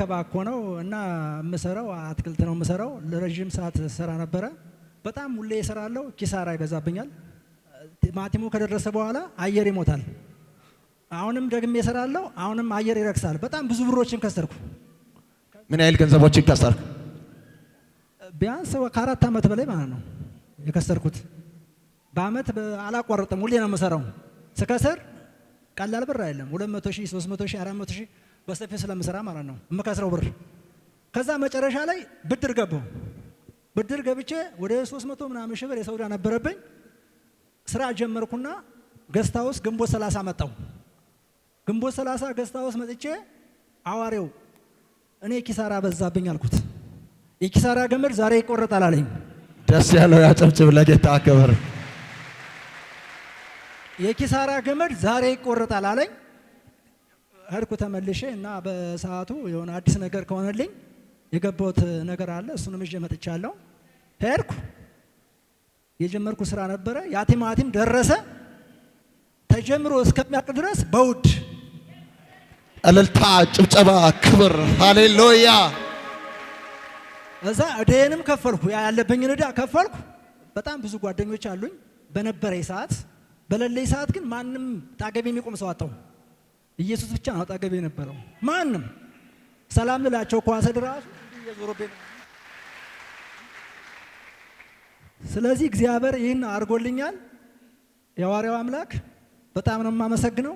መንከባከብ ነው እና መሰራው አትክልት ነው መሰራው ለረጅም ሰዓት ሰራ ነበር በጣም ሁሌ እሰራለሁ ኪሳራ ይበዛብኛል ቲማቲሙ ከደረሰ በኋላ አየር ይሞታል አሁንም ደግሜ እሰራለሁ አሁንም አየር ይረክሳል በጣም ብዙ ብሮችን ከሰርኩ ምን ያህል ገንዘቦችን ከሰርክ ቢያንስ ከ4 አመት በላይ ማለት ነው የከሰርኩት በአመት አላቋረጥም ሁሌ ነው መሰራው ስከሰር ቀላል ብር አይደለም 200,000 300,000 400,000 በሰፊው ስለምሰራ ማለት ነው መከስረው ብር ከዛ መጨረሻ ላይ ብድር ገብቼ ወደ 300 ምናምን ሺህ ብር የሰውዳ ነበረብኝ ስራ ጀመርኩና ገስታውስ ግንቦት 30 መጣው ግንቦት 30 ገስታውስ መጥቼ አዋሬው እኔ ኪሳራ በዛብኝ አልኩት የኪሳራ ገመድ ዛሬ ይቆረጣል አለኝ ደስ ያለው ያጨብጭብ ለጌታ ክብር የኪሳራ ገመድ ዛሬ ይቆረጣል አለኝ ሄድኩ ተመልሼ እና በሰዓቱ የሆነ አዲስ ነገር ከሆነልኝ የገባሁት ነገር አለ እሱንም እጄ መጥቻለሁ ሄድኩ የጀመርኩ ስራ ነበረ ያ ቲማቲም ደረሰ ተጀምሮ እስከሚያልቅ ድረስ በውድ እልልታ ጭብጨባ ክብር ሃሌሉያ እዛ እዴንም ከፈልኩ ያለብኝን እዳ ከፈልኩ በጣም ብዙ ጓደኞች አሉኝ በነበረኝ ሰዓት በለለይ ሰዓት ግን ማንም ታገቢ የሚቆም ሰው አጣው ኢየሱስ ብቻ ነው ታገቢ የነበረው ማንም ሰላም ልላቸው ኳስ ድራሱ እየዞረብኝ ስለዚህ እግዚአብሔር ይህን አድርጎልኛል የዋሪያው አምላክ በጣም ነው የማመሰግነው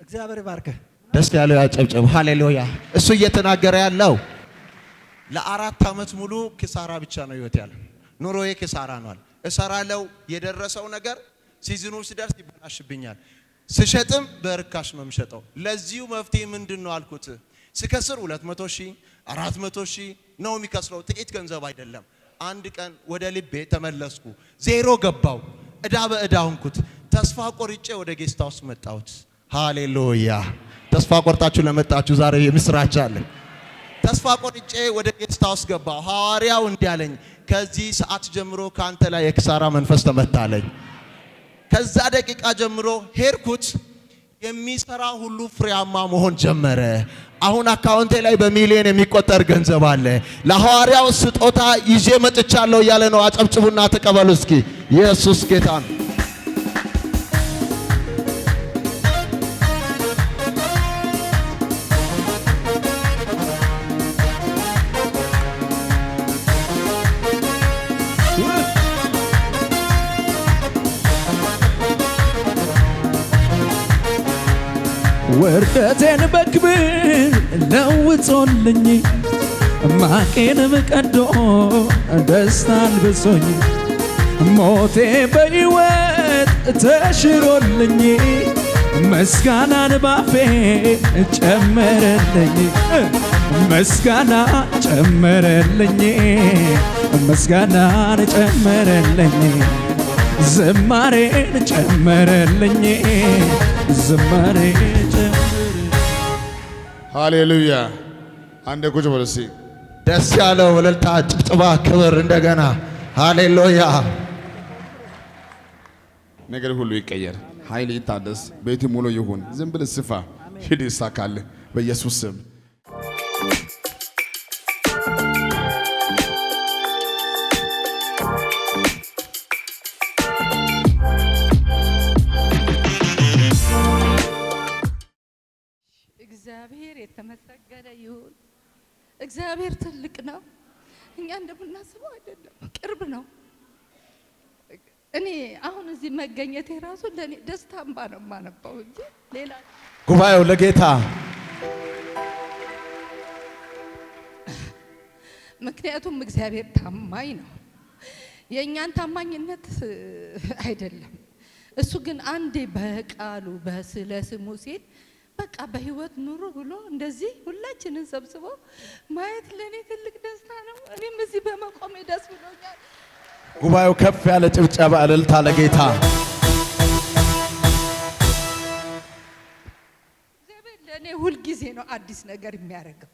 እግዚአብሔር ይባርክ ደስ ያለው ያጨብጭብ ሃሌሉያ እሱ እየተናገረ ያለው ለ4 አመት ሙሉ ኪሳራ ብቻ ነው ህይወት ያለው ኑሮዬ ኪሳራ ነዋል እሰራለው የደረሰው ነገር ሲዝኑ ሲደርስ ይበላሽብኛል ስሸጥም በርካሽ ነው የምሸጠው ለዚሁ መፍትሄ ምንድነው አልኩት ስከስር 200,000 400,000 ነው የሚከስረው ጥቂት ገንዘብ አይደለም አንድ ቀን ወደ ልቤ ተመለስኩ ዜሮ ገባው እዳ በእዳ ሆንኩት ተስፋ ቆርጬ ወደ ጌስት ሃውስ መጣሁት ሃሌሉያ ተስፋ ቆርጣችሁ ለመጣችሁ ዛሬ የምስራች አለ ተስፋ ቆርጬ ወደ ጌስት ሃውስ ገባው ሐዋርያው እንዲያለኝ ከዚህ ሰዓት ጀምሮ ካንተ ላይ የኪሳራ መንፈስ ተመታለኝ ከዛ ደቂቃ ጀምሮ ሄርኩት የሚሰራ ሁሉ ፍሬያማ መሆን ጀመረ አሁን አካውንቴ ላይ በሚሊዮን የሚቆጠር ገንዘብ አለ ለሐዋርያው ስጦታ ይዤ መጥቻለሁ ያለ ነው አጨብጭቡና ተቀበሉ እስኪ ኢየሱስ ጌታ ነው ወርደቴን በክብር ለውጦልኝ ማቄንም ቀዶ ደስታን ብሶኝ ሞቴ በሕይወት ተሽሮልኝ ምስጋናን ባፌ ጨመረልኝ ምስጋና ጨመረልኝ ምስጋናን ጨመረልኝ ዝማሬን ጨመረልኝ ዝማሬ ሃሌሉያ አንደ ቁጭ በል እስኪ ደስ ያለው እልልታ ጭብጨባ ክብር እንደገና ሃሌሉያ ነገር ሁሉ ይቀየር ኃይል ይታደስ ቤት ሙሉ ይሁን ዝም ብለህ ስፋ ሂድ ይሳካል በኢየሱስ ስም እግዚአብሔር የተመሰገነ ይሁን እግዚአብሔር ትልቅ ነው እኛ እንደምናስበው አይደለም ቅርብ ነው እኔ አሁን እዚህ መገኘቴ ራሱ ለኔ ደስታ እንባ ነው የማነባው እንጂ ሌላ ጉባኤው ለጌታ ምክንያቱም እግዚአብሔር ታማኝ ነው የእኛን ታማኝነት አይደለም እሱ ግን አንዴ በቃሉ በስሙ ሲል በቃ በህይወት ኑሩ ብሎ እንደዚህ ሁላችንን ሰብስቦ ማየት ለኔ ትልቅ ደስታ ነው እኔም እዚህ በመቆሜ ደስ ብሎኛል ጉባኤው ከፍ ያለ ጭብጨባ እልልታ ለጌታ እግዚአብሔር ለኔ ሁሉ ጊዜ ነው አዲስ ነገር የሚያደርገው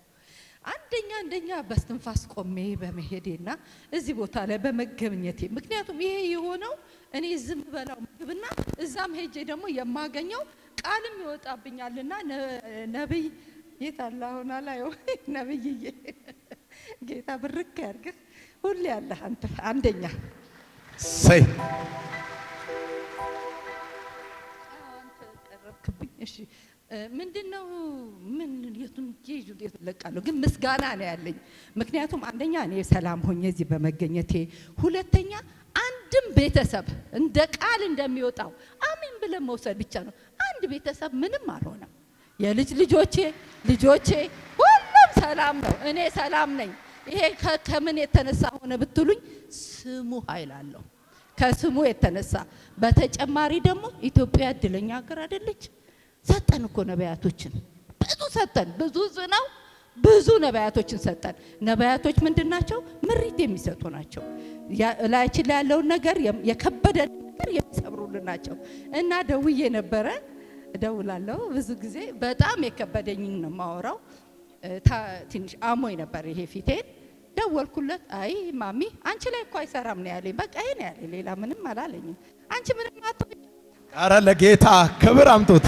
አንደኛ በስትንፋስ ቆሜ በመሄዴና እዚህ ቦታ ላይ በመገኘቴ ምክንያቱም ይሄ የሆነው እኔ ዝም በላው ምግብና እዛም ሄጄ ደግሞ የማገኘው ቃልም ይወጣብኛልና ነብይ የታለ አሁን አላየው ነብይዬ ጌታ ብርክ ያርግህ ሁሌ ያለ አንተ አንደኛ ሰይ አንተ ቀረብክብኝ እሺ ምንድነው ምን የቱን ጄጁ ለቃለሁ ግን ምስጋና ነው ያለኝ ምክንያቱም አንደኛ እኔ ሰላም ሆኜ እዚህ በመገኘቴ ሁለተኛ አንድም ቤተሰብ እንደ ቃል እንደሚወጣው አሜን ብለን መውሰድ ብቻ ነው አንድ ቤተሰብ ምንም አልሆነም የልጅ ልጆቼ ሁሉም ሰላም ነው እኔ ሰላም ነኝ ይሄ ከምን የተነሳ ሆነ ብትሉኝ ስሙ ኃይል አለው ከስሙ የተነሳ በተጨማሪ ደግሞ ኢትዮጵያ እድለኛ ሀገር አይደለች ሰጠን እኮ ነቢያቶችን ብዙ ሰጠን ብዙ ነቢያቶችን ሰጠን ነቢያቶች ምንድናቸው ምሪት የሚሰጡ ናቸው ላይችን ላይ ያለውን ነገር የከበደ ነገር የሚሰብሩልን ናቸው እና ደውዬ ነበረ ደውላለሁ ብዙ ጊዜ በጣም የከበደኝ ነው ማወራው ትንሽ አሞኝ ነበር ይሄ ፊቴን ደወልኩለት አይ ማሚ አንቺ ላይ እኮ አይሰራም ነው ያለኝ በቃ ይሄ ነው ያለኝ ሌላ ምንም አላለኝም አንቺ ምንም አትሆኝ ኧረ ለጌታ ክብር አምጡት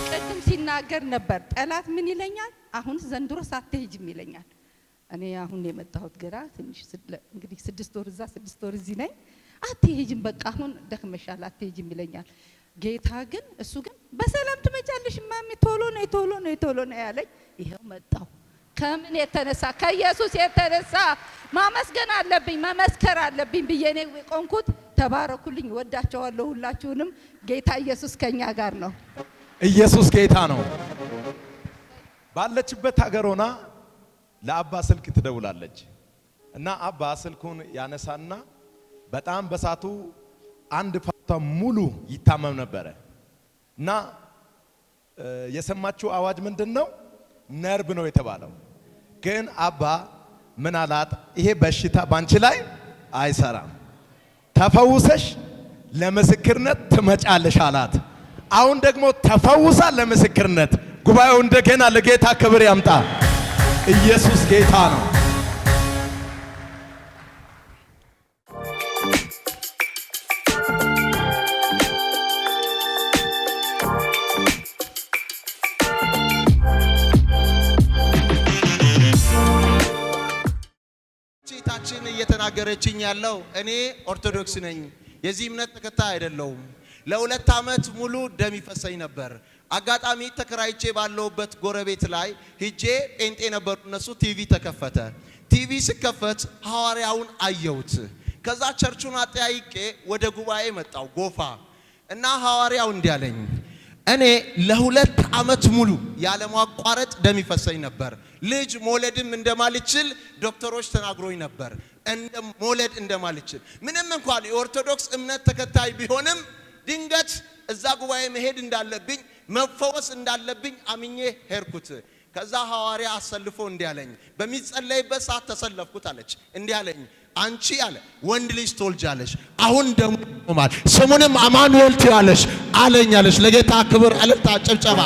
ቅድም ሲናገር ነበር ጠላት ምን ይለኛል አሁን ዘንድሮ ሳትሄጂም ይለኛል እኔ አሁን የመጣሁት ገራ ትንሽ እንግዲህ 6 ወር እዛ 6 ወር እዚህ ነኝ አትሄጂም በቃ አሁን ደክመሻል አትሄጂም ይለኛል ጌታ ግን እሱ ግን በሰላም ትመጫለሽ ማሚ ቶሎ ነው ያለኝ ይሄው መጣሁ ከምን የተነሳ ከኢየሱስ የተነሳ ማመስገን አለብኝ መመስከር አለብኝ በየኔ ቆንኩት ተባረኩልኝ ወዳቸዋለሁ ሁላችሁንም ጌታ ኢየሱስ ከኛ ጋር ነው ኢየሱስ ጌታ ነው ባለችበት ሀገር ሆና ለአባ ስልክ ትደውላለች እና አባ ስልኩን ያነሳና በጣም በሳቱ አንድ ፓርቷ ሙሉ ይታመም ነበር እና የሰማችው አዋጅ ምንድነው ነርቭ ነው የተባለው ግን አባ ምን አላት ይሄ በሽታ ባንቺ ላይ አይሰራም ተፈውሰሽ ለምስክርነት ትመጫለሽ አላት አሁን ደግሞ ተፈውሳ ለምስክርነት ጉባኤው እንደገና ለጌታ ክብር ያምጣ ኢየሱስ ጌታ ነው ቺታችን እየተናገረችኝ ያለው እኔ ኦርቶዶክስ ነኝ የዚህ እምነት ተከታይ አይደለሁም ለ2 አመት ሙሉ ደም ይፈሰኝ ነበር አጋጣሚ ተከራይቼ ባለውበት ጎረቤት ላይ ሂጄ ጴንጤ ነበሩ እነሱ ቲቪ ተከፈተ ቲቪ ሲከፈት ሐዋርያውን አየሁት ከዛ ቸርቹን አጠያይቄ ወደ ጉባኤ መጣው ጎፋ እና ሐዋርያው እንዲያለኝ እኔ ለ2 አመት ሙሉ ያለ ማቋረጥ ደም ይፈሰኝ ነበር ልጅ መውለድም እንደማልችል ዶክተሮች ተናግሮኝ ነበር መውለድ እንደማልችል ምንም እንኳን የኦርቶዶክስ እምነት ተከታይ ቢሆንም ድንገት እዛ ጉባኤ መሄድ እንዳለብኝ መፈወስ እንዳለብኝ አምኜ ሄርኩት ከዛ ሐዋርያ አሰልፎ እንዲያለኝ በሚጸለይበት ሰዓት ተሰለፍኩት አለች እንዲያለኝ አንቺ አለ ወንድ ልጅ ትወልጃለሽ አሁን ደግሞ ቆማል ስሙንም አማኑኤል ትያለሽ አለኛለሽ ለጌታ ክብር አለታ ጨብጨባ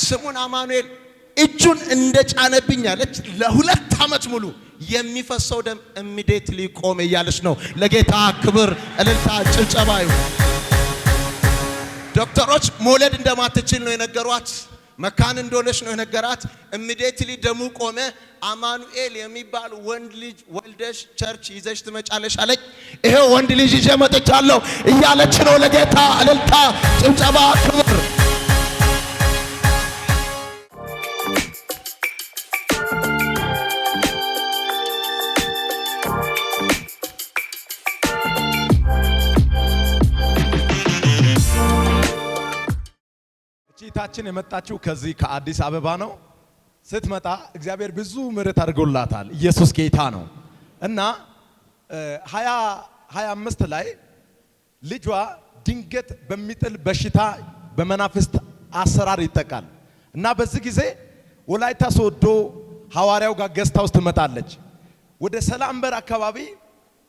ስሙን አማኑኤል እጁን እንደጫነብኝ አለች ለ2 አመት ሙሉ የሚፈሰው ደም ኢሚዲየትሊ ቆመ እያለች ነው ለጌታ ክብር እልልታ ጭብጨባ ይሁን ዶክተሮች መውለድ እንደማትችል ነው የነገሯት መካን እንደሆነች ነው የነገራት ኢሚዲየትሊ ደሙ ቆመ አማኑኤል የሚባል ወንድ ልጅ ወልደሽ ቸርች ይዘሽ ትመጫለሽ አለች ይሄ ወንድ ልጅ ይዤ መጥቻለሁ እያለች ነው ለጌታ እልልታ ጭብጨባ ክብር ቺታችን የመጣችው ከዚህ ከአዲስ አበባ ነው ስትመጣ እግዚአብሔር ብዙ ምሕረት አድርጎላታል ኢየሱስ ጌታ ነው እና 2025 ላይ ልጇ ድንገት በሚጥል በሽታ በመናፍስት አሰራር ይጠቃል እና በዚህ ጊዜ ወላይታ ሶዶ ሐዋርያው ጋር ገስታ ውስጥ ትመጣለች ወደ ሰላምበር አካባቢ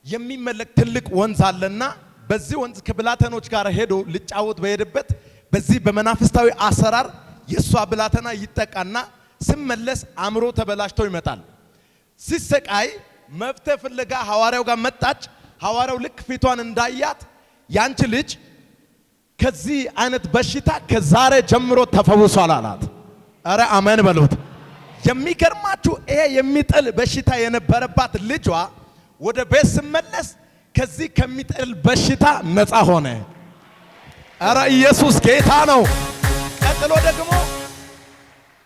የሚመለክ ትልቅ ወንዝ አለና በዚህ ወንዝ ከብላተኖች ጋር ሄዶ ልጫወት በሄደበት በዚህ በመናፍስታዊ አሰራር የሷ ብላተና ይጠቃና ስመለስ አምሮ ተበላሽቶ ይመጣል ሲሰቃይ መፍትሄ ፍለጋ ሐዋርያው ጋር መጣች ሐዋርያው ልክ ፊቷን እንዳያት ያንቺ ልጅ ከዚህ አይነት በሽታ ከዛሬ ጀምሮ ተፈውሷል አላት። አረ አሜን በሉት። የሚገርማችሁ ይሄ የሚጥል በሽታ የነበረባት ልጇ ወደ ቤት ስመለስ ከዚህ ከሚጥል በሽታ ነፃ ሆነ። አረ ኢየሱስ ጌታ ነው። ቀጥሎ ደግሞ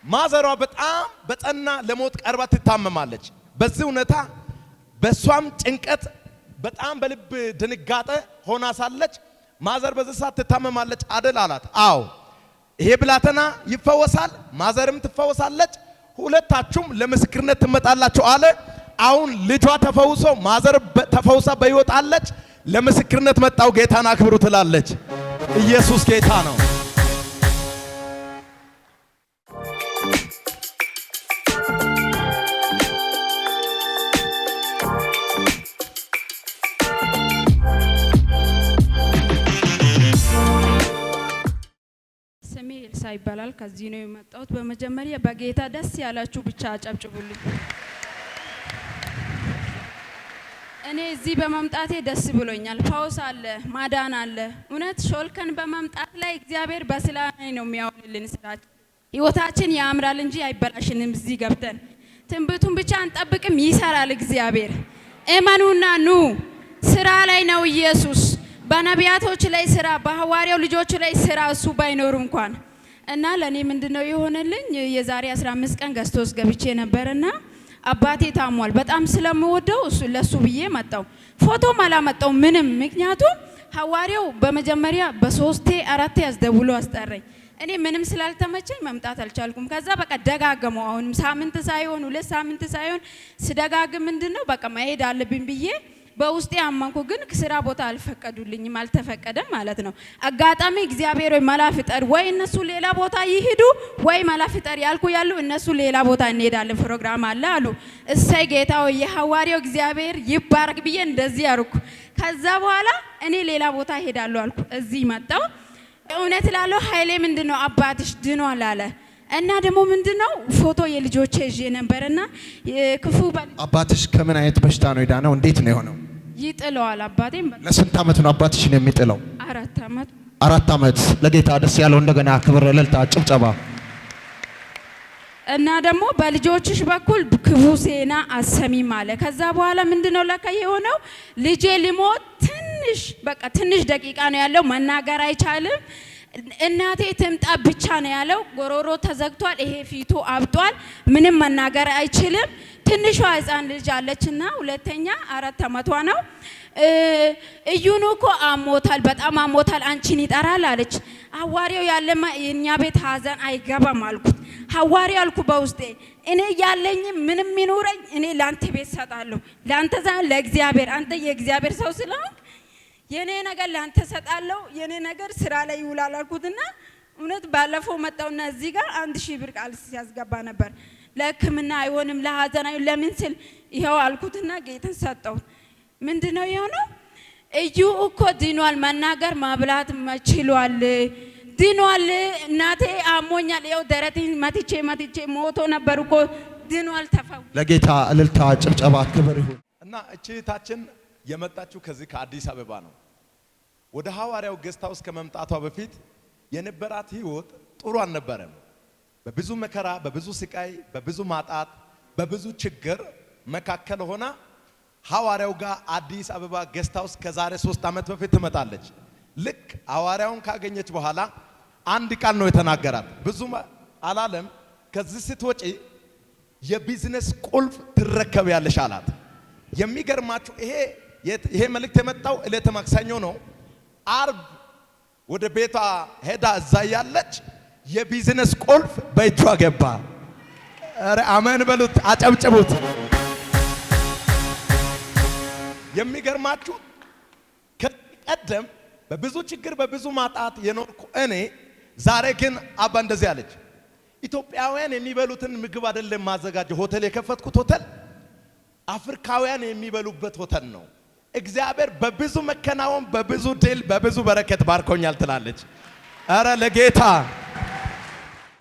ማዘሯ በጣም በጠና ለሞት ቀርባ ትታመማለች። በዚህ ሁኔታ በሷም ጭንቀት በጣም በልብ ድንጋጤ ሆና ሳለች ማዘር በዚህ ሰዓት ትታመማለች አይደል አላት። አዎ ይሄ ብላቴና ይፈወሳል፣ ማዘርም ትፈወሳለች፣ ሁለታችሁም ለምስክርነት ትመጣላችሁ አለ። አሁን ልጇ ተፈውሶ ማዘር ተፈውሳ በሕይወት አለች። ለምስክርነት መጣው ጌታን አክብሩ ትላለች። ኢየሱስ ጌታ ነው። ስሜ ኤልሳ ይባላል። ከዚህ ነው የመጣሁት። በመጀመሪያ በጌታ ደስ ያላችሁ ብቻ አጨብጭቡልኝ። እኔ እዚህ በመምጣቴ ደስ ብሎኛል። ፈውስ አለ፣ ማዳን አለ። እውነት ሾልከን በመምጣት ላይ እግዚአብሔር በስራዬ ነው የሚያውልልን። ስራችን ህይወታችን ያምራል እንጂ አይበላሽንም። እዚህ ገብተን ትንቢቱን ብቻ አንጠብቅም፣ ይሰራል እግዚአብሔር። እመኑና ኑ። ስራ ላይ ነው ኢየሱስ። በነቢያቶች ላይ ስራ፣ በሐዋርያው ልጆች ላይ ስራ እሱ ባይኖር እንኳን እና ለኔ ምንድነው የሆነልኝ? የዛሬ 15 ቀን ገስቶስ ገብቼ ነበርና አባቴ ታሟል። በጣም ስለምወደው እሱ ለሱ ብዬ መጣው። ፎቶም አላመጣው ምንም። ምክንያቱም ሐዋርያው በመጀመሪያ በሶስቴ አራቴ ያስደውሎ አስጠራኝ። እኔ ምንም ስላልተመቸኝ መምጣት አልቻልኩም። ከዛ በቃ ደጋገመው። አሁንም ሳምንት ሳይሆን 2 ሳምንት ሳይሆን ስደጋግም ምንድነው በቃ መሄድ አለብኝ ብዬ በውስጤ አመንኩ። ግን ስራ ቦታ አልፈቀዱልኝም፣ አልተፈቀደም ማለት ነው። አጋጣሚ እግዚአብሔር ወይ መላ ፍጠር፣ ወይ እነሱ ሌላ ቦታ ይሄዱ፣ ወይ መላ ፍጠር ያልኩ ያሉ እነሱ ሌላ ቦታ እንሄዳለን ፕሮግራም አለ አሉ። እሰይ ጌታ ሆይ የሐዋርያው እግዚአብሔር ይባረክ ብዬ እንደዚህ ያርኩ። ከዛ በኋላ እኔ ሌላ ቦታ ሄዳለሁ አልኩ። እዚህ መጣው። እውነት ላለው ኃይሌ ምንድነው አባትሽ ድኗል አለ። እና ደግሞ ምንድነው ፎቶ የልጆቼ ይዤ ነበርና ክፉ አባትሽ ከምን አይነት በሽታ ነው የዳነው? እንዴት ነው የሆነው? ይጥለዋል አባቴም። ለስንት ዓመት ነው አባትሽን የሚጥለው? 4 ዓመት። 4 ዓመት። ለጌታ ደስ ያለው እንደገና ክብር፣ እልልታ፣ ጭብጨባ። እና ደግሞ በልጆችሽ በኩል ክፉ ዜና አሰሚም አለ። ከዛ በኋላ ምንድነው ለካ የሆነው ልጄ ሊሞት ትንሽ ደቂቃ ነው ያለው፣ መናገር አይቻልም። እናቴ ትምጣ ብቻ ነው ያለው። ጎሮሮ ተዘግቷል፣ ይሄ ፊቱ አብጧል፣ ምንም መናገር አይችልም። ትንሿ ህፃን ልጅ አለችና ሁለተኛ 4 ዓመቷ ነው። እዩኑ እኮ አሞታል፣ በጣም አሞታል፣ አንቺን ይጠራል አለች። ሐዋርያው ያለማ የኛ ቤት ሀዘን አይገባም አልኩት። ሐዋርያው አልኩ በውስጤ እኔ ያለኝ ምንም ይኑረኝ እኔ ላንተ ቤት ሰጣለሁ፣ ላንተ ዛን ለእግዚአብሔር፣ አንተ የእግዚአብሔር ሰው ስለሆንክ የኔ ነገር ላንተ ሰጣለሁ፣ የኔ ነገር ስራ ላይ ይውላል አልኩትና እውነት ባለፈው መጣውና እዚህ ጋር 1000 ብር ቃል ሲያስገባ ነበር። ለሕክምና አይሆንም ለሀዘን አይሆን ለምን ስል ይሄው አልኩትና ጌታን ሰጠው። ምንድነው የሆነው? እዩ እኮ ድኗል፣ መናገር ማብላት መችሏል፣ ድኗል። እናቴ አሞኛል፣ ይሄው ደረቴን መትቼ ሞቶ ነበር እኮ ድኗል፣ ተፈው። ለጌታ እልልታ፣ ጭብጨባ፣ ክብር ይሁን። እና እቺታችን የመጣችው ከዚህ ከአዲስ አበባ ነው። ወደ ሐዋርያው ጌስት ሃውስ ከመምጣቷ በፊት የነበራት ህይወት ጥሩ አልነበረም። በብዙ መከራ፣ በብዙ ስቃይ፣ በብዙ ማጣት፣ በብዙ ችግር መካከል ሆና ሐዋርያው ጋር አዲስ አበባ ጌስት ሃውስ ከዛሬ 3 ዓመት በፊት ትመጣለች። ልክ ሐዋርያውን ካገኘች በኋላ አንድ ቃል ነው የተናገራት። ብዙ አላለም። ከዚህ ስትወጪ የቢዝነስ ቁልፍ ትረከቢያለሽ አላት። የሚገርማችሁ ይሄ መልእክት የመጣው ዕለተ ማክሰኞ ነው። አርብ ወደ ቤቷ ሄዳ እዛ ያለች የቢዝነስ ቁልፍ በእጇ ገባ። አረ አሜን በሉት፣ አጨብጭቡት። የሚገርማችሁ ከቀደም በብዙ ችግር በብዙ ማጣት የኖርኩ እኔ ዛሬ ግን አባ እንደዚህ አለች። ኢትዮጵያውያን የሚበሉትን ምግብ አይደለም ማዘጋጀው ሆቴል የከፈትኩት ሆቴል አፍሪካውያን የሚበሉበት ሆቴል ነው። እግዚአብሔር በብዙ መከናወን፣ በብዙ ድል፣ በብዙ በረከት ባርኮኛል ትላለች። አረ ለጌታ